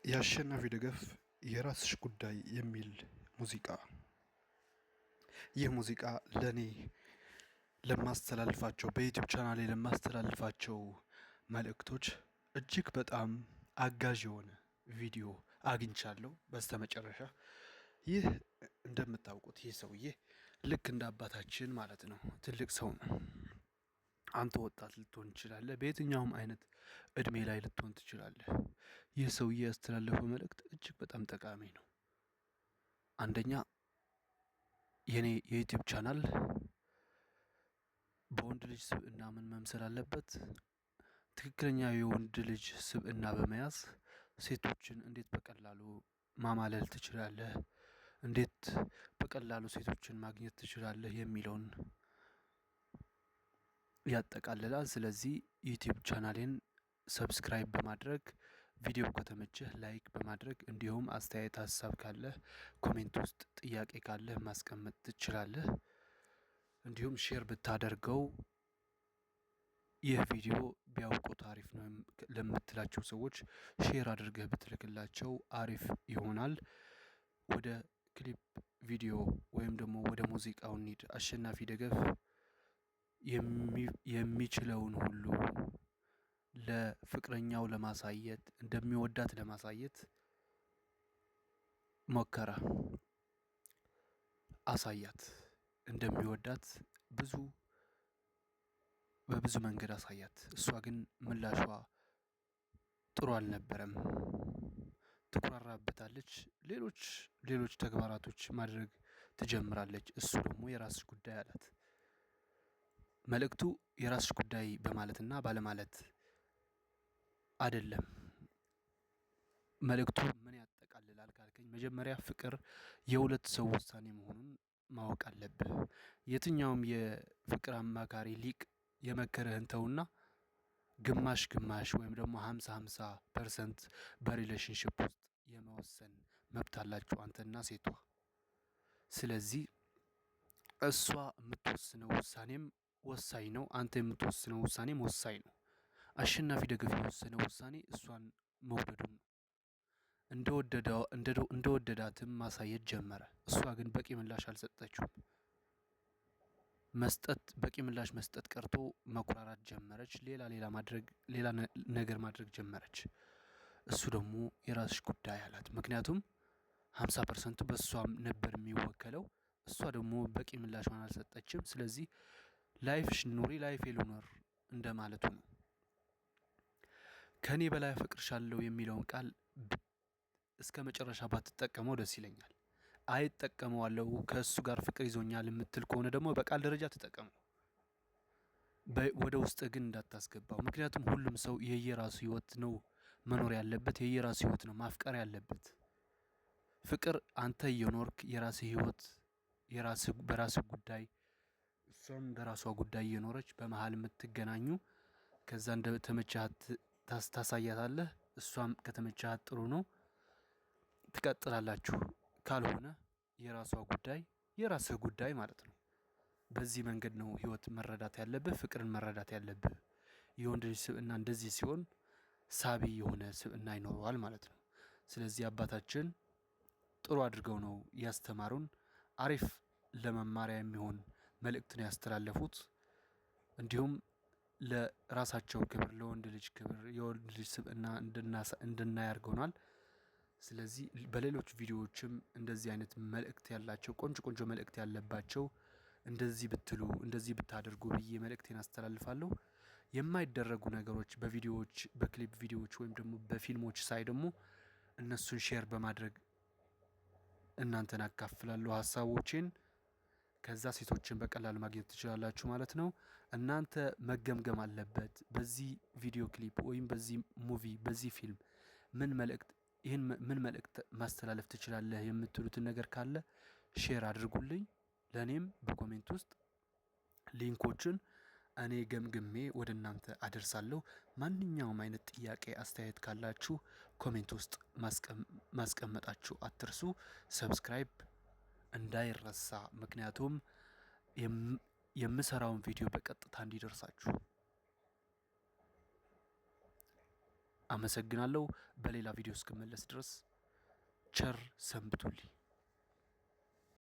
የአሸናፊ ደገፍ የራስሽ ጉዳይ የሚል ሙዚቃ። ይህ ሙዚቃ ለኔ ለማስተላልፋቸው በዩቲዩብ ቻናሌ ለማስተላልፋቸው መልእክቶች እጅግ በጣም አጋዥ የሆነ ቪዲዮ አግኝቻለሁ። በስተመጨረሻ ይህ እንደምታውቁት ይህ ሰውዬ ልክ እንደ አባታችን ማለት ነው፣ ትልቅ ሰው ነው። አንተ ወጣት ልትሆን ትችላለህ፣ በየትኛውም አይነት እድሜ ላይ ልትሆን ትችላለህ። ይህ ሰውዬ ያስተላለፈው መልእክት እጅግ በጣም ጠቃሚ ነው። አንደኛ የኔ የዩቲዩብ ቻናል በወንድ ልጅ ስብዕና ምን መምሰል አለበት? ትክክለኛ የወንድ ልጅ ስብዕና በመያዝ ሴቶችን እንዴት በቀላሉ ማማለል ትችላለህ፣ እንዴት በቀላሉ ሴቶችን ማግኘት ትችላለህ የሚለውን ያጠቃልላል። ስለዚህ ዩቲዩብ ቻናሌን ሰብስክራይብ በማድረግ ቪዲዮ ከተመቸህ ላይክ በማድረግ እንዲሁም አስተያየት ሀሳብ ካለህ ኮሜንት ውስጥ ጥያቄ ካለህ ማስቀመጥ ትችላለህ። እንዲሁም ሼር ብታደርገው ይህ ቪዲዮ ቢያውቁት አሪፍ ነው ለምትላቸው ሰዎች ሼር አድርገህ ብትልክላቸው አሪፍ ይሆናል። ወደ ክሊፕ ቪዲዮ ወይም ደግሞ ወደ ሙዚቃው እንሂድ። አሸናፊ ደገፍ የሚችለውን ሁሉ ለፍቅረኛው ለማሳየት እንደሚወዳት ለማሳየት ሞከረ። አሳያት እንደሚወዳት በብዙ መንገድ አሳያት። እሷ ግን ምላሿ ጥሩ አልነበረም። ትኩራራበታለች፣ ሌሎች ተግባራቶች ማድረግ ትጀምራለች። እሱ ደግሞ የራስሽ ጉዳይ አላት። መልእክቱ የራስሽ ጉዳይ በማለትና ባለማለት አይደለም። መልእክቱ ምን ያጠቃልላል ካልከኝ፣ መጀመሪያ ፍቅር የሁለት ሰው ውሳኔ መሆኑን ማወቅ አለብህ። የትኛውም የፍቅር አማካሪ ሊቅ የመከረህን ተውና ግማሽ ግማሽ ወይም ደግሞ 50-50% በሪሌሽንሽፕ ውስጥ የመወሰን መብት አላችሁ አንተና ሴቷ። ስለዚህ እሷ የምትወስነው ውሳኔም ወሳኝ ነው፣ አንተ የምትወስነው ውሳኔም ወሳኝ ነው። አሸናፊ ደገፍ የወሰነው ውሳኔ እሷን መውደዱን ነው። እንደወደዳትም ማሳየት ጀመረ። እሷ ግን በቂ ምላሽ አልሰጠችውም። በቂ ምላሽ መስጠት ቀርቶ መኩራራት ጀመረች። ሌላ ነገር ማድረግ ጀመረች። እሱ ደግሞ የራስሽ ጉዳይ አላት። ምክንያቱም 50% በእሷም ነበር የሚወከለው። እሷ ደግሞ በቂ ምላሿን አልሰጠችም። ስለዚህ ላይፍሽ ኑሪ፣ ላይፍ ልኖር እንደማለቱ ነው። ከኔ በላይ አፈቅርሻለሁ የሚለውን ቃል እስከ መጨረሻ ባትጠቀመው ደስ ይለኛል። አይጠቀመዋለሁ ከእሱ ጋር ፍቅር ይዞኛል የምትል ከሆነ ደግሞ በቃል ደረጃ ትጠቀመው፣ ወደ ውስጥ ግን እንዳታስገባው። ምክንያቱም ሁሉም ሰው የየራሱ ህይወት ነው መኖር ያለበት፣ የየራሱ ህይወት ነው ማፍቀር ያለበት። ፍቅር አንተ እየኖርክ የራስህ ህይወት በራስህ ጉዳይ፣ እሷም በራሷ ጉዳይ እየኖረች በመሀል የምትገናኙ፣ ከዛ እንደተመቻት ታሳያታለህ፣ እሷም ከተመቻት ጥሩ ነው ትቀጥላላችሁ። ካልሆነ የራሷ ጉዳይ የራስህ ጉዳይ ማለት ነው። በዚህ መንገድ ነው ህይወት መረዳት ያለብህ፣ ፍቅርን መረዳት ያለብህ። የወንድ ልጅ ስብዕና እንደዚህ ሲሆን ሳቢ የሆነ ስብዕና ይኖረዋል ማለት ነው። ስለዚህ አባታችን ጥሩ አድርገው ነው ያስተማሩን። አሪፍ ለመማሪያ የሚሆን መልእክት ነው ያስተላለፉት። እንዲሁም ለራሳቸው ክብር፣ ለወንድ ልጅ ክብር፣ የወንድ ልጅ ስብዕና እንድናይ አድርገውናል። ስለዚህ በሌሎች ቪዲዮዎችም እንደዚህ አይነት መልእክት ያላቸው ቆንጆ መልእክት ያለባቸው እንደዚህ ብትሉ እንደዚህ ብታደርጉ ብዬ መልእክቴን አስተላልፋለሁ። የማይደረጉ ነገሮች በቪዲዮዎች በክሊፕ ቪዲዮዎች ወይም ደግሞ በፊልሞች ሳይ ደግሞ እነሱን ሼር በማድረግ እናንተን አካፍላለሁ ሀሳቦቼን። ከዛ ሴቶችን በቀላሉ ማግኘት ትችላላችሁ ማለት ነው። እናንተ መገምገም አለበት። በዚህ ቪዲዮ ክሊፕ ወይም በዚህ ሙቪ በዚህ ፊልም ምን መልእክት ማስተላለፍ ትችላለህ የምትሉትን ነገር ካለ ሼር አድርጉልኝ። ለእኔም በኮሜንት ውስጥ ሊንኮችን እኔ ገምግሜ ወደ እናንተ አደርሳለሁ። ማንኛውም አይነት ጥያቄ አስተያየት ካላችሁ ኮሜንት ውስጥ ማስቀመጣችሁ አትርሱ። ሰብስክራይብ እንዳይረሳ፣ ምክንያቱም የምሰራውን ቪዲዮ በቀጥታ እንዲደርሳችሁ። አመሰግናለሁ። በሌላ ቪዲዮ እስክመለስ ድረስ ቸር ሰንብቱልኝ።